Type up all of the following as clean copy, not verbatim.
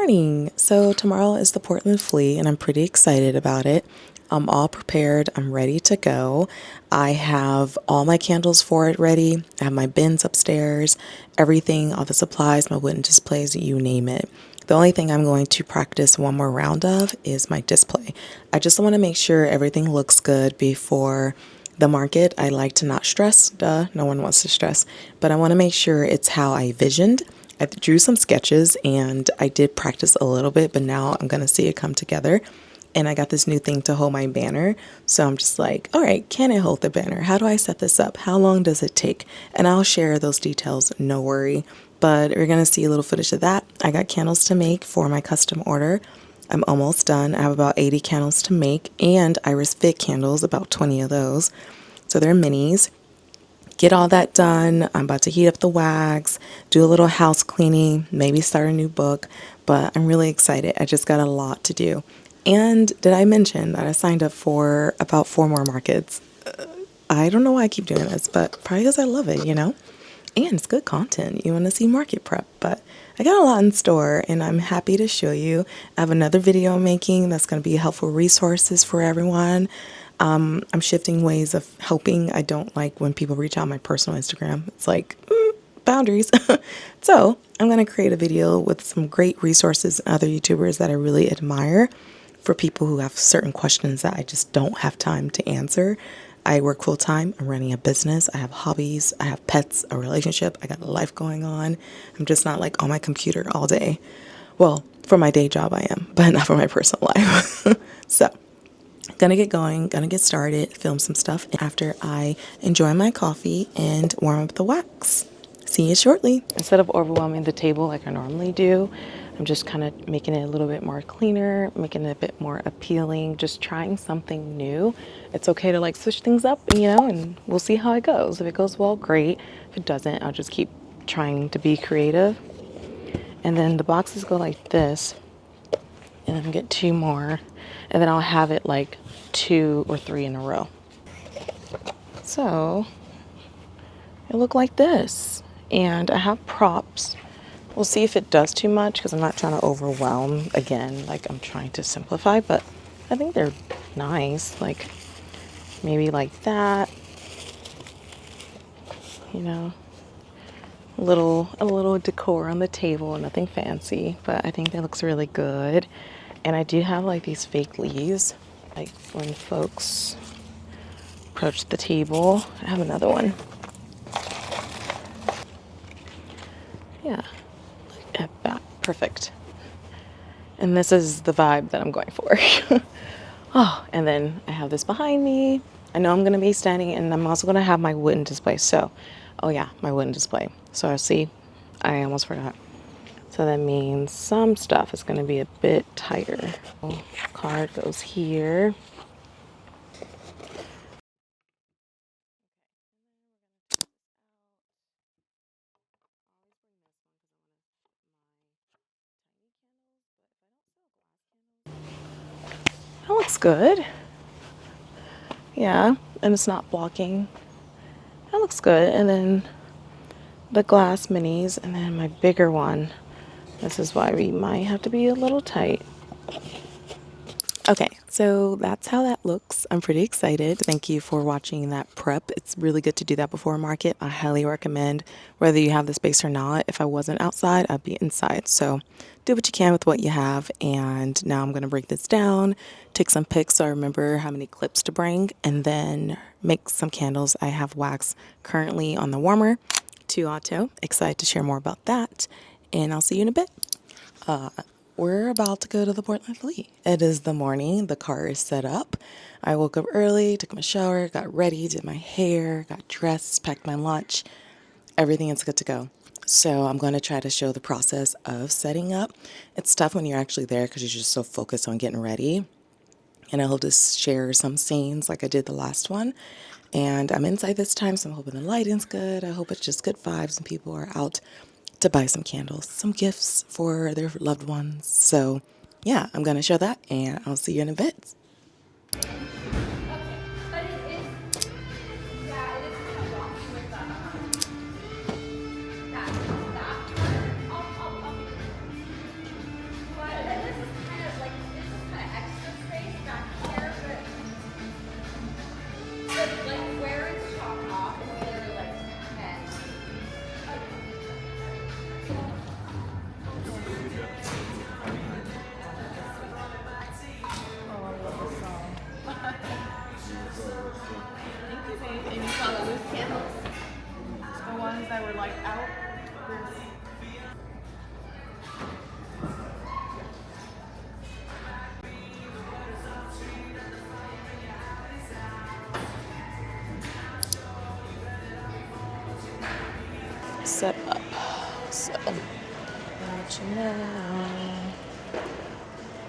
morning. So tomorrow is the Portland Flea and I'm pretty excited about it. I'm all prepared. I'm ready to go. I have all my candles for it ready. I have my bins upstairs, everything, all the supplies, my wooden displays, you name it. The only thing I'm going to practice one more round of is my display. I just want to make sure everything looks good before the market. I like to not stress, duh, no one wants to stress, but I want to make sure it's how I visioned. I drew some sketches and I did practice a little bit, but now I'm going to see it come together. And I got this new thing to hold my banner. So I'm just like, all right, can I hold the banner? How do I set this up? How long does it take? And I'll share those details, no worry. But we're going to see a little footage of that. I got candles to make for my custom order. I'm almost done. I have about 80 candles to make and Iris Fit candles, about 20 of those. So they're minis. Get all that done. I'm about to heat up the wax, do a little house cleaning, maybe start a new book, but I'm really excited. I just got a lot to do. And did I mention that I signed up for about 4 more markets? I don't know why I keep doing this, but probably because I love it, you know? And it's good content. You want to see market prep, but I got a lot in store and I'm happy to show you. I have another video I'm making that's going to be helpful resources for everyone. I'm shifting ways of helping. I don't like when people reach out on my personal Instagram. It's like boundaries. So I'm going to create a video with some great resources and other YouTubers that I really admire for people who have certain questions that I just don't have time to answer. I work full time. I'm running a business. I have hobbies. I have pets, a relationship. I got a life going on. I'm just not like on my computer all day. Well, for my day job I am, but not for my personal life. So gonna get going, gonna get started, film some stuff after I enjoy my coffee and warm up the wax. See you shortly. Instead of overwhelming the table like I normally do, I'm just kind of making it a little bit more cleaner, making it a bit more appealing, just trying something new. It's okay to like switch things up, you know, and we'll see how it goes. If it goes well, great. If it doesn't, I'll just keep trying to be creative. And then the boxes go like this, and then get 2 more, and then I'll have it like 2 or 3 in a row. So it look like this, and I have props. We'll see if it does too much because I'm not trying to overwhelm again, like I'm trying to simplify, but I think they're nice, like maybe like that, you know, a little decor on the table, nothing fancy, but I think that looks really good. And I do have like these fake leaves, like when folks approach the table. I have another one. Yeah, like that, perfect. And this is the vibe that I'm going for. Oh, and then I have this behind me. I know I'm gonna be standing, and I'm also gonna have my wooden display. So, oh yeah, my wooden display. So I see, I almost forgot. So that means some stuff is gonna be a bit tighter. Card goes here. That looks good. Yeah, and it's not blocking. That looks good. And then the glass minis, and then my bigger one. This is why we might have to be a little tight. Okay, so that's how that looks. I'm pretty excited. Thank you for watching that prep. It's really good to do that before market. I highly recommend, whether you have the space or not. If I wasn't outside, I'd be inside. So do what you can with what you have. And now I'm going to break this down, take some pics so I remember how many clips to bring, and then make some candles. I have wax currently on the warmer to auto. Excited to share more about that. And I'll see you in a bit. We're about to go to the Portland Flea. It is the morning. The car is set up. I woke up early, took my shower, got ready, did my hair, got dressed, packed my lunch. Everything is good to go. So I'm going to try to show the process of setting up. It's tough when you're actually there because you're just so focused on getting ready. And I'll just share some scenes like I did the last one. And I'm inside this time, so I'm hoping the lighting's good. I hope it's just good vibes and people are out to buy some candles, some gifts for their loved ones. So yeah, I'm going to show that and I'll see you in a bit. set up. So, I'll let you know.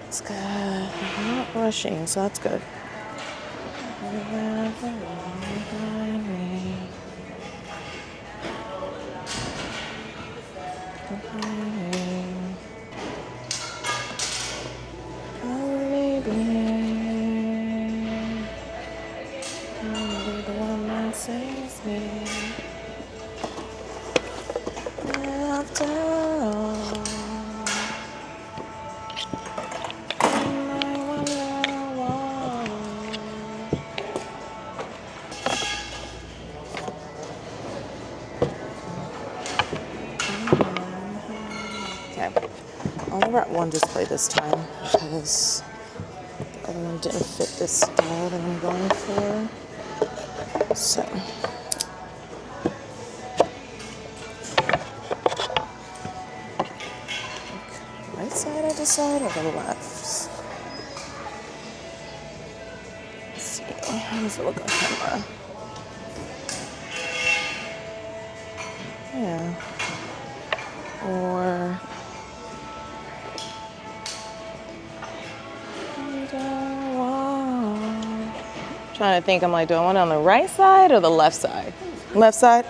It's good. I'm not rushing, so that's good. I'll wrap one display this time because the other one didn't fit this style that I'm going for. So, right side I decide or the left? Let's see, how does it look on camera? Yeah. Or trying to think, I'm like, do I want it on the right side or the left side? Left side?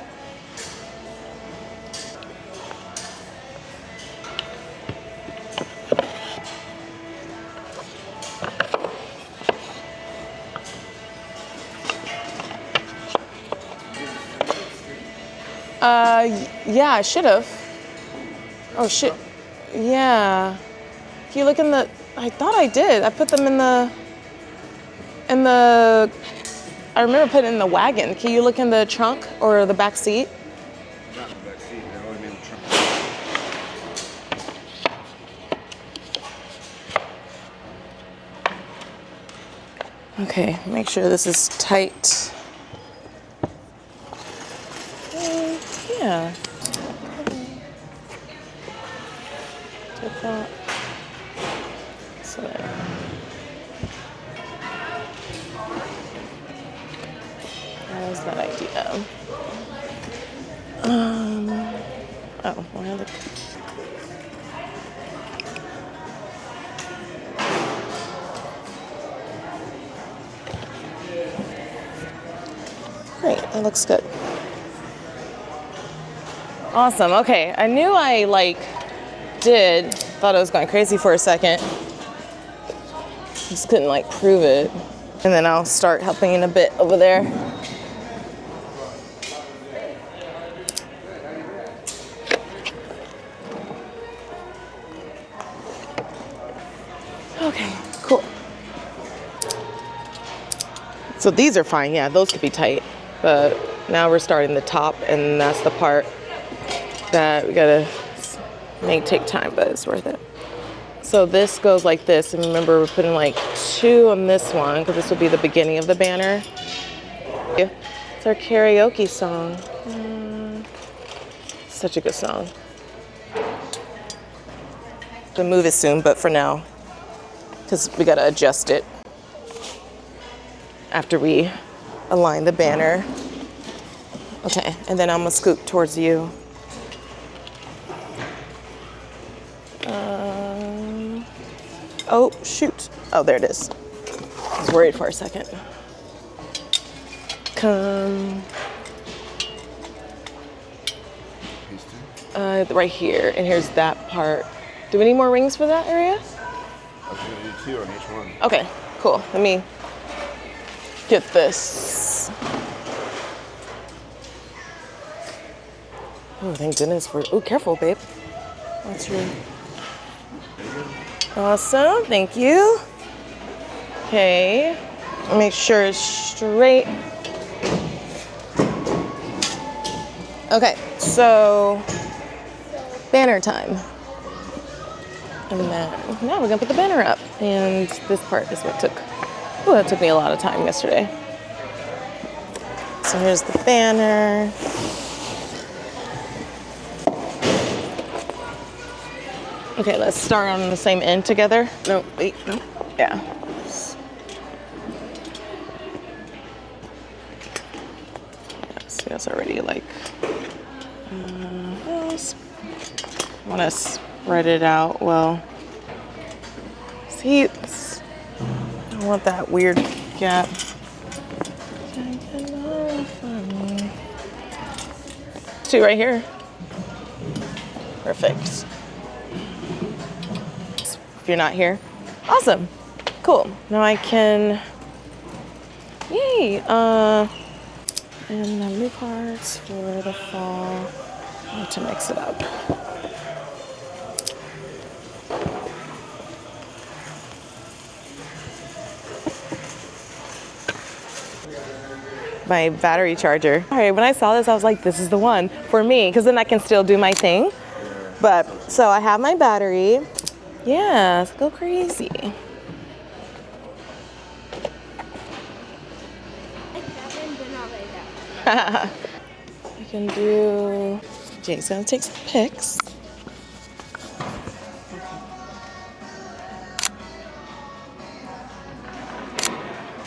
Yeah, I should have. Oh shit. Yeah. Can you look in the, I thought I did. I put them in the, I remember putting it in the wagon. Can you look in the trunk or the back seat? Not in the back seat, that would be in the trunk. Okay, make sure this is tight. Yeah. Take that. So there. That was that idea. Oh, one other. Great, that looks good. Awesome, okay. I knew I thought I was going crazy for a second. Just couldn't prove it. And then I'll start helping in a bit over there. Okay, cool. So these are fine, yeah, those could be tight. But now we're starting the top, and that's the part that we gotta take time, but it's worth it. So this goes like this, and remember we're putting 2 on this one, because this will be the beginning of the banner. It's our karaoke song. Such a good song. I'll move it soon, but for now, because we gotta adjust it after we align the banner. Okay, and then I'm gonna scoot towards you. Oh, shoot. Oh, there it is. I was worried for a second. Come. Right here, and here's that part. Do we need more rings for that area? I was gonna do 2 on each one. Okay, cool. Let me get this. Oh, thank goodness for, oh, careful, babe. That's your, awesome, thank you. Okay, make sure it's straight. Okay, so banner time. And then now we're gonna put the banner up. And this part is what took, oh, that took me a lot of time yesterday. So here's the banner. Okay, let's start on the same end together. No, wait, no, yeah. See, that's already What else? I want to spread it out well. See, I don't want that weird gap. Two right here. Perfect. If you're not here, awesome. Cool. Now I can, yay. And have new cards for the fall. I need to mix it up. My battery charger. All right, when I saw this, I was like, this is the one for me, because then I can still do my thing. But, so I have my battery. Yeah, let's go crazy. I can do, Jake's gonna take some pics.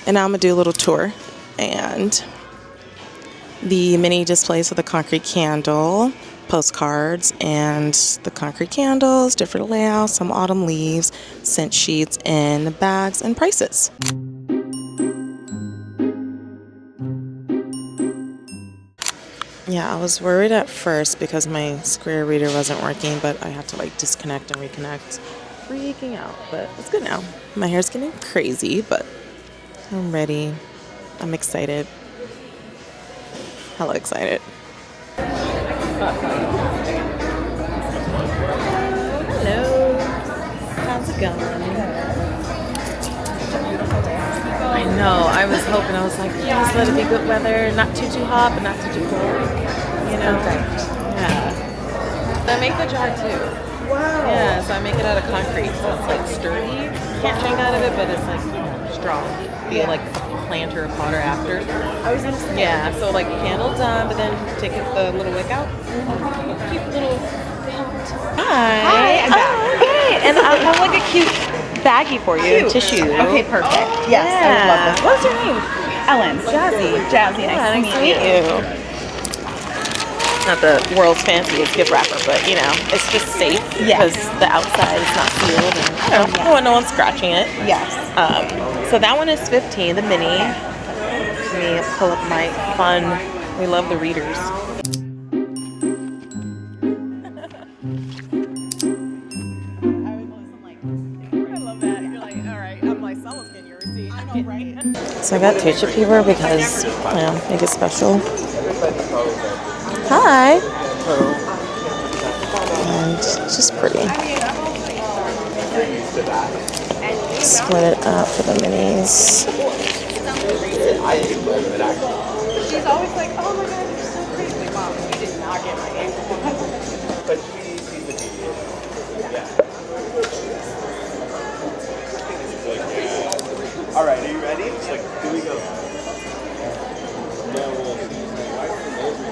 And now I'm gonna do a little tour. And the mini displays with the concrete candle, postcards, and the concrete candles, different layouts, some autumn leaves, scent sheets, and bags and prices. Yeah, I was worried at first because my square reader wasn't working, but I had to like disconnect and reconnect. Freaking out, but it's good now. My hair's getting crazy, but I'm ready. I'm excited. Hella excited. Hello. How's it going? I know. I was hoping. I was like, yes, let it be good weather. Not too hot, but not too cold. You know? Perfect. Yeah. I make the jar too. Wow. Yeah, so I make it out of concrete. So it's like sturdy. Can't drink out of it, but it's like strong. Be like plant or a potter after. I was gonna say. Yeah, so like candle done, but then take the little wick out. Keep a little. Hi. I'm back. Okay, and I have like a cute baggie for you. Cute. Tissue. Okay, perfect. Yes, yeah. I would love this. What's your name? Ellen. Jazzy. Jazzy, nice to meet you. Not the world's fanciest gift wrapper, but you know, it's just safe because the outside is not sealed, and I don't know, no one's scratching it. Yes. So that one is 15, the mini. Let me pull up my fun. We love the readers. So I got tissue paper because, you know, make it special. Hi. And it's just pretty. Split it up for the minis. She's always like, oh my god, you're so crazy. Mom, you did not get my name. All right, are you ready? It's like, here we go.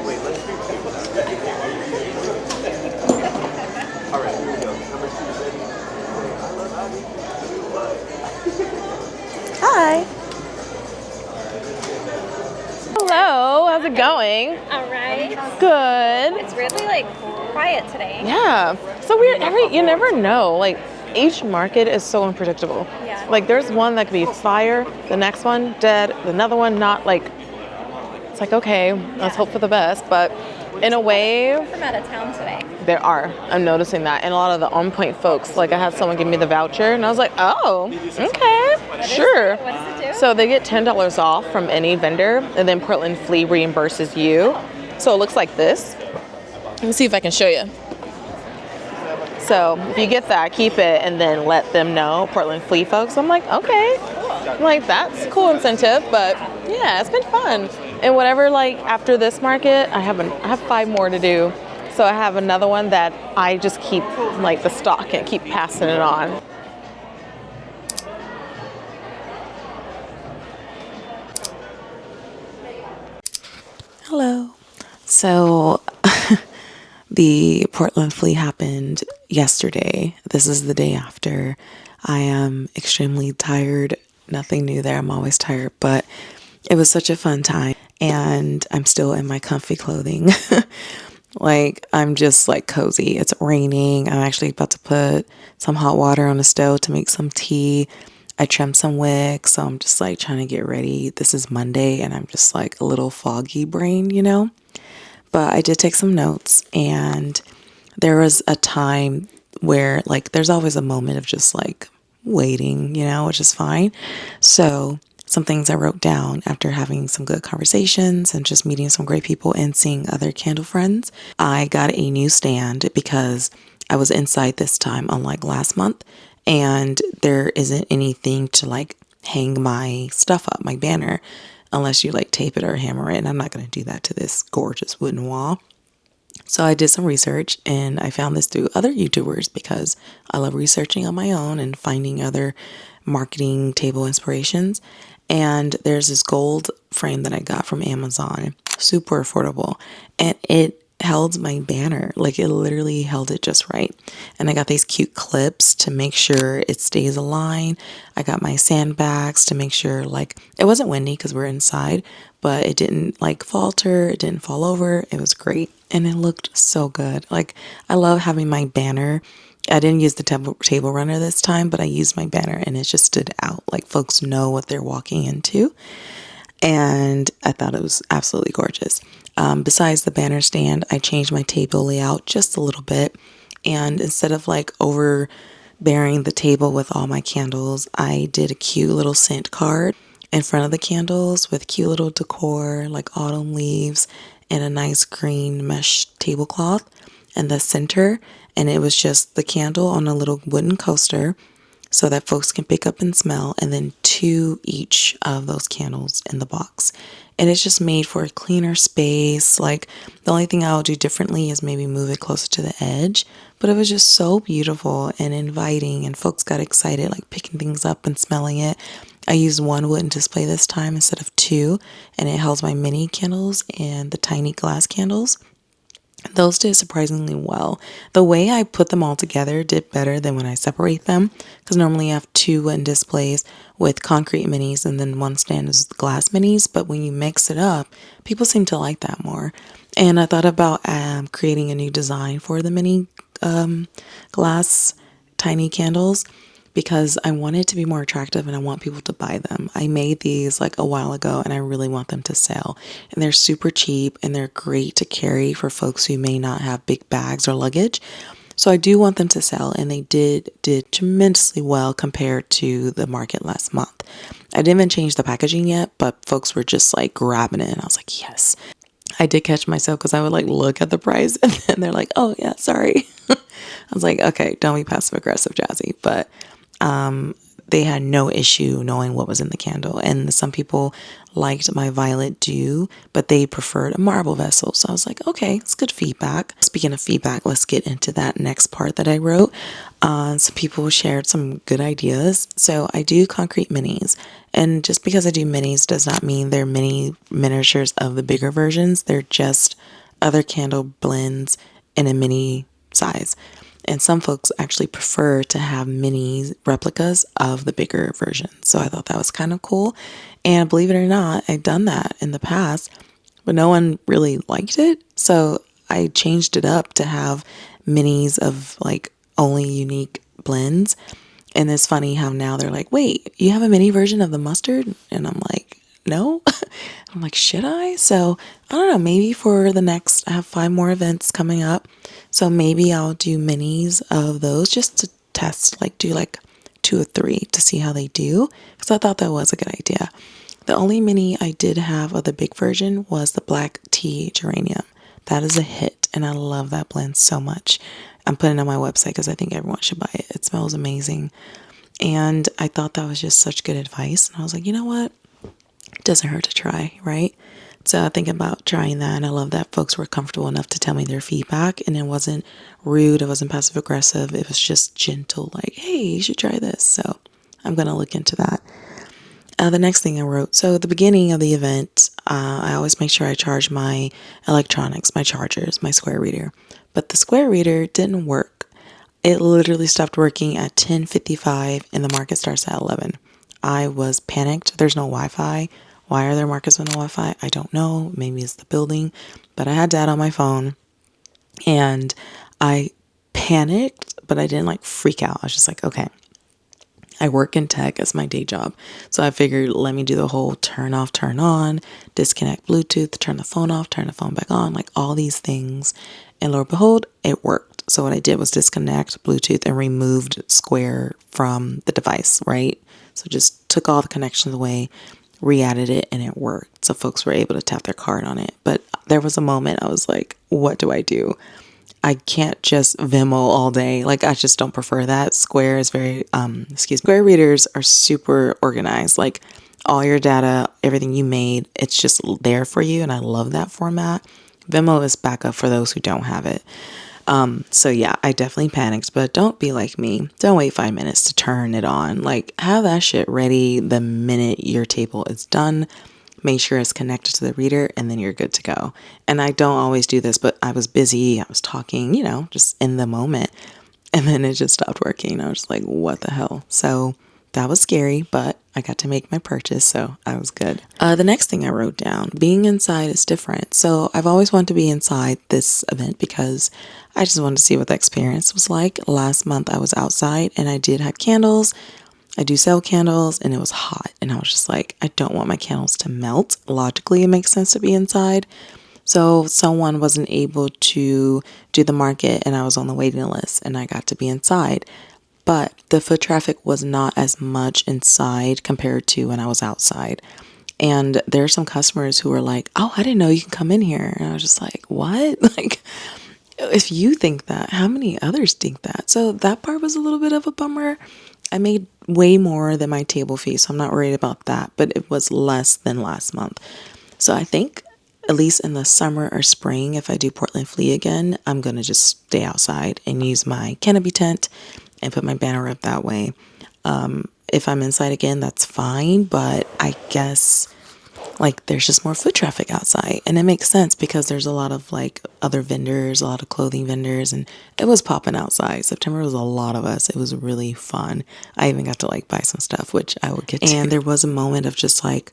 Wait, let's do two. All right, here we go. Number 2 is ready. Hi. Hello, how's it going? All right. Good. It's really like quiet today. Yeah. So weird. You never know. Like each market is so unpredictable. Yeah. Like there's one that could be fire, the next one dead, another one not like. It's like okay, let's hope for the best. But in a way, From out of town today. there are. I'm noticing that, and a lot of the on-point folks. Like I had someone give me the voucher, and I was like, oh, okay, sure. What does it do? So they get $10 off from any vendor, and then Portland Flea reimburses you. So it looks like this. Let me see if I can show you. So if you get that, keep it, and then let them know, Portland Flea folks. I'm like, okay. I'm like, that's a cool incentive, but yeah, it's been fun. And whatever, like after this market, I have 5 more to do. So I have another one that I just keep like the stock and keep passing it on. Hello. So the Portland Flea happened yesterday. This is the day after. I am extremely tired. Nothing new there. I'm always tired, but it was such a fun time. And I'm still in my comfy clothing. Like, I'm just like cozy. It's raining. I'm actually about to put some hot water on the stove to make some tea. I trimmed some wicks, so I'm just like trying to get ready. This is Monday and I'm just like a little foggy brain, you know? But I did take some notes, and there was a time where, like, there's always a moment of just like waiting, you know, which is fine. So, some things I wrote down after having some good conversations and just meeting some great people and seeing other candle friends. I got a new stand because I was inside this time, unlike last month, and there isn't anything to like hang my stuff up, my banner, unless you like tape it or hammer it. And I'm not going to do that to this gorgeous wooden wall. So I did some research and I found this through other YouTubers because I love researching on my own and finding other marketing table inspirations. And there's this gold frame that I got from Amazon, super affordable, and it held my banner. Like, it literally held it just right. And I got these cute clips to make sure it stays aligned. I got my sandbags to make sure, like, it wasn't windy because we're inside, but it didn't like falter, it didn't fall over. It was great and it looked so good. Like, I love having my banner. I didn't use the table runner this time, but I used my banner and it just stood out. Like, folks know what they're walking into. And I thought it was absolutely gorgeous. Besides the banner stand, I changed my table layout just a little bit. And instead of like overbearing the table with all my candles, I did a cute little scent card in front of the candles with cute little decor like autumn leaves and a nice green mesh tablecloth in the center. And it was just the candle on a little wooden coaster so that folks can pick up and smell, and then two each of those candles in the box. And it's just made for a cleaner space. Like, the only thing I'll do differently is maybe move it closer to the edge, but it was just so beautiful and inviting, and folks got excited, like picking things up and smelling it. I used one wooden display this time instead of two, and it held my mini candles and the tiny glass candles. Those did surprisingly well. The way I put them all together did better than when I separate them, because normally I have two wooden displays with concrete minis and then one stand is glass minis. But when you mix it up, people seem to like that more. And I thought about creating a new design for the mini glass tiny candles because I want it to be more attractive and I want people to buy them. I made these like a while ago and I really want them to sell. And they're super cheap and they're great to carry for folks who may not have big bags or luggage. So I do want them to sell, and they did tremendously well compared to the market last month. I didn't even change the packaging yet, but folks were just like grabbing it and I was like, yes. I did catch myself because I would like look at the price and then they're like, oh yeah, sorry. I was like, okay, don't be passive aggressive, Jazzy. But they had no issue knowing what was in the candle. And some people liked my violet dew, but they preferred a marble vessel. So I was like, okay, it's good feedback. Speaking of feedback, let's get into that next part that I wrote. Some people shared some good ideas. So I do concrete minis. And just because I do minis does not mean they're mini miniatures of the bigger versions. They're just other candle blends in a mini size. And some folks actually prefer to have mini replicas of the bigger version. So I thought that was kind of cool. And believe it or not, I've done that in the past, but no one really liked it. So I changed it up to have minis of like only unique blends. And it's funny how now they're like, wait, you have a mini version of the mustard? And I'm like, no. I'm like, should I? So I don't know, maybe for the next, I have 5 more events coming up. So maybe I'll do minis of those just to test, like do like 2 or 3 to see how they do. Because I thought that was a good idea. The only mini I did have of the big version was the black tea geranium. That is a hit. And I love that blend so much. I'm putting it on my website because I think everyone should buy it. It smells amazing. And I thought that was just such good advice. And I was like, you know what? It doesn't hurt to try, right? So I think about trying that, and I love that folks were comfortable enough to tell me their feedback, and it wasn't rude, it wasn't passive aggressive, it was just gentle, like, hey, you should try this. So I'm going to look into that. The next thing I wrote, so at the beginning of the event, I always make sure I charge my electronics, my chargers, my Square Reader, but the Square Reader didn't work. It literally stopped working at 10:55 and the market starts at 11. I was panicked. There's no Wi-Fi. Why are there markets with no Wi-Fi? I don't know. Maybe it's the building, but I had data on my phone And I panicked, but I didn't like freak out. I was just like, okay, I work in tech as my day job. So I figured, let me do the whole turn off, turn on, disconnect Bluetooth, turn the phone off, turn the phone back on, like all these things. And lo and behold, it worked. So what I did was disconnect Bluetooth and removed Square from the device, right? So just took all the connections away, re-added it, and it worked. So folks were able to tap their card on it. But there was a moment I was like, what do I do? I can't just Venmo all day. Like, I just don't prefer that. Square is very, Square readers are super organized. Like, all your data, everything you made, it's just there for you. And I love that format. Venmo is backup for those who don't have it. So yeah, I definitely panicked, but don't be like me. Don't wait 5 minutes to turn it on. Like, have that shit ready the minute your table is done. Make sure it's connected to the reader, and then you're good to go. And I don't always do this, but I was busy. I was talking, just in the moment. And then it just stopped working. I was just like, what the hell? So that was scary, but I got to make my purchase, so I was good. The next thing I wrote down, being inside is different. So I've always wanted to be inside this event because I just wanted to see what the experience was like. Last month I was outside and I did have candles. I do sell candles and it was hot. And I was just like, I don't want my candles to melt. Logically, it makes sense to be inside. So someone wasn't able to do the market and I was on the waiting list and I got to be inside. But the foot traffic was not as much inside compared to when I was outside. And there are some customers who were like, oh, I didn't know you can come in here. And I was just like, what? Like, if you think that, how many others think that? So that part was a little bit of a bummer. I made way more than my table fee, so I'm not worried about that, but it was less than last month. So I think at least in the summer or spring, if I do Portland Flea again, I'm going to just stay outside and use my canopy tent and put my banner up that way. If I'm inside again, that's fine, but I guess like there's just more foot traffic outside and it makes sense because there's a lot of like other vendors, a lot of clothing vendors, and it was popping outside. September was a lot of us. It was really fun. I even got to like buy some stuff, which I will get to. And there was a moment of just like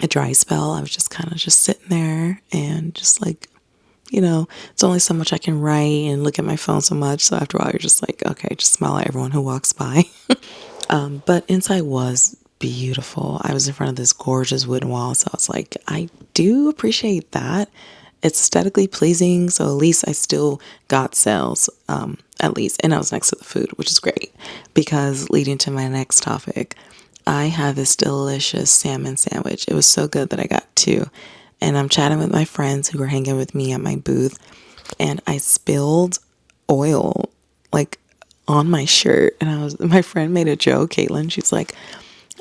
a dry spell. I was just kind of just sitting there and just like, it's only so much I can write and look at my phone so much. So after a while, you're just like, okay, just smile at everyone who walks by. But inside was beautiful. I was in front of this gorgeous wooden wall. So I was like, I do appreciate that. It's aesthetically pleasing. So at least I still got sales, at least. And I was next to the food, which is great. Because leading to my next topic, I had this delicious salmon sandwich. It was so good that I got two. And I'm chatting with my friends who were hanging with me at my booth. And I spilled oil like on my shirt. And my friend made a joke, Caitlin. She's like,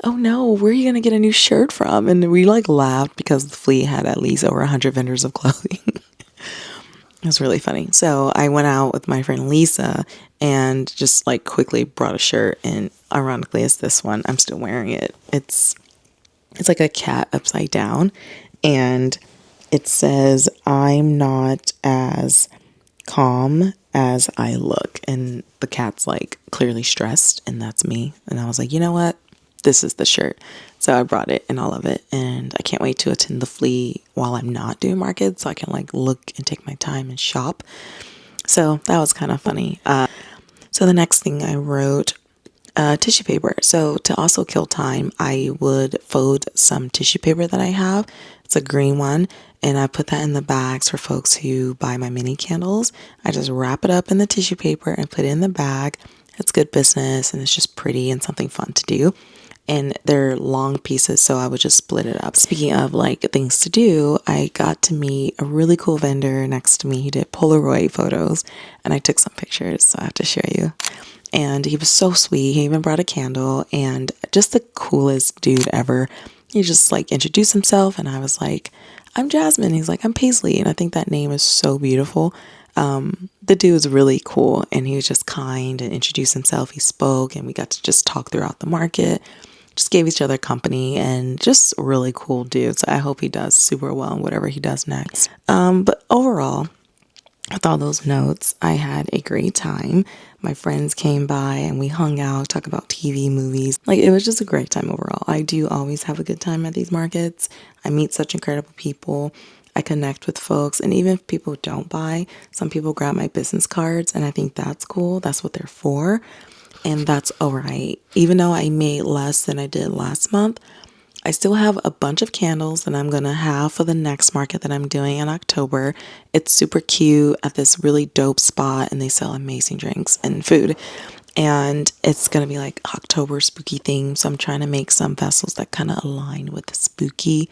oh no, where are you going to get a new shirt from? And we like laughed because the Flea had at least over 100 vendors of clothing. It was really funny. So I went out with my friend Lisa and just like quickly brought a shirt. And ironically, it's this one. I'm still wearing it. It's like a cat upside down. And it says, I'm not as calm as I look. And the cat's like clearly stressed. And that's me. And I was like, you know what? This is the shirt. So I brought it and all of it. And I can't wait to attend the Flea while I'm not doing markets so I can like look and take my time and shop. So that was kind of funny. So the next thing I wrote, tissue paper. So to also kill time, I would fold some tissue paper that I have. It's a green one. And I put that in the bags for folks who buy my mini candles. I just wrap it up in the tissue paper and put it in the bag. It's good business and it's just pretty and something fun to do. And they're long pieces, so I would just split it up. Speaking of like things to do, I got to meet a really cool vendor next to me. He did Polaroid photos and I took some pictures, so I have to show you. And he was so sweet. He even brought a candle and just the coolest dude ever. He just like introduced himself and I was like, I'm Jasmine. He's like, I'm Paisley. And I think that name is so beautiful. The dude was really cool and he was just kind and introduced himself. He spoke and we got to just talk throughout the market. Just gave each other company and just really cool dude. So I hope he does super well in whatever he does next. But overall, with all those notes, I had a great time. My friends came by and we hung out, talked about TV, movies. Like, it was just a great time overall. I do always have a good time at these markets. I meet such incredible people. I connect with folks, and even if people don't buy, some people grab my business cards, and I think that's cool. That's what they're for, and that's all right. Even though I made less than I did last month, I still have a bunch of candles that I'm going to have for the next market that I'm doing in October. It's super cute at this really dope spot, and they sell amazing drinks and food. And it's going to be like October spooky theme. So I'm trying to make some vessels that kind of align with the spooky,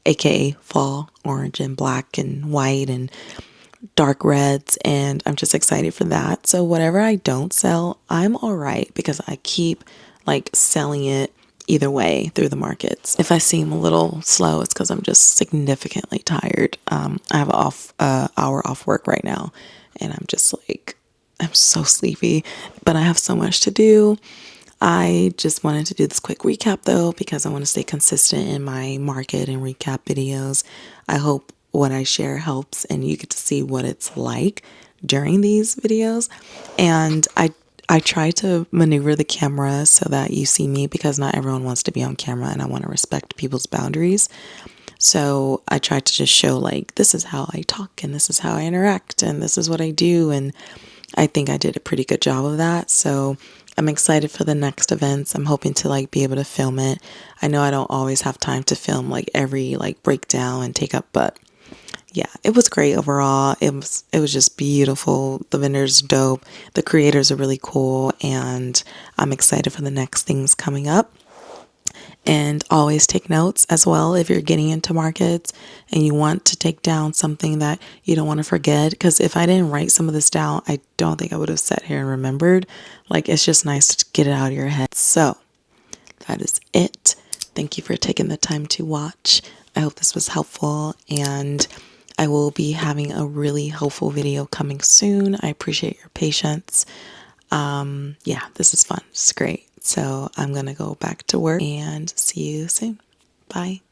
aka fall, orange and black and white and dark reds. And I'm just excited for that. So whatever I don't sell, I'm all right because I keep like selling it either way through the markets. If I seem a little slow, it's because I'm just significantly tired. I have an hour off work right now, and I'm just like, I'm so sleepy, but I have so much to do. I just wanted to do this quick recap though, because I want to stay consistent in my market and recap videos. I hope what I share helps and you get to see what it's like during these videos. And I try to maneuver the camera so that you see me, because not everyone wants to be on camera and I want to respect people's boundaries. So I try to just show like, this is how I talk and this is how I interact and this is what I do. And I think I did a pretty good job of that. So I'm excited for the next events. I'm hoping to like be able to film it. I know I don't always have time to film like every like breakdown and take up, but yeah, it was great overall. It was just beautiful. The vendor's dope. The creators are really cool, and I'm excited for the next things coming up. And always take notes as well if you're getting into markets and you want to take down something that you don't want to forget. Because if I didn't write some of this down, I don't think I would have sat here and remembered. Like, it's just nice to get it out of your head. So that is it. Thank you for taking the time to watch. I hope this was helpful, and I will be having a really helpful video coming soon. I appreciate your patience. Yeah, this is fun. It's great. So I'm going to go back to work and see you soon. Bye.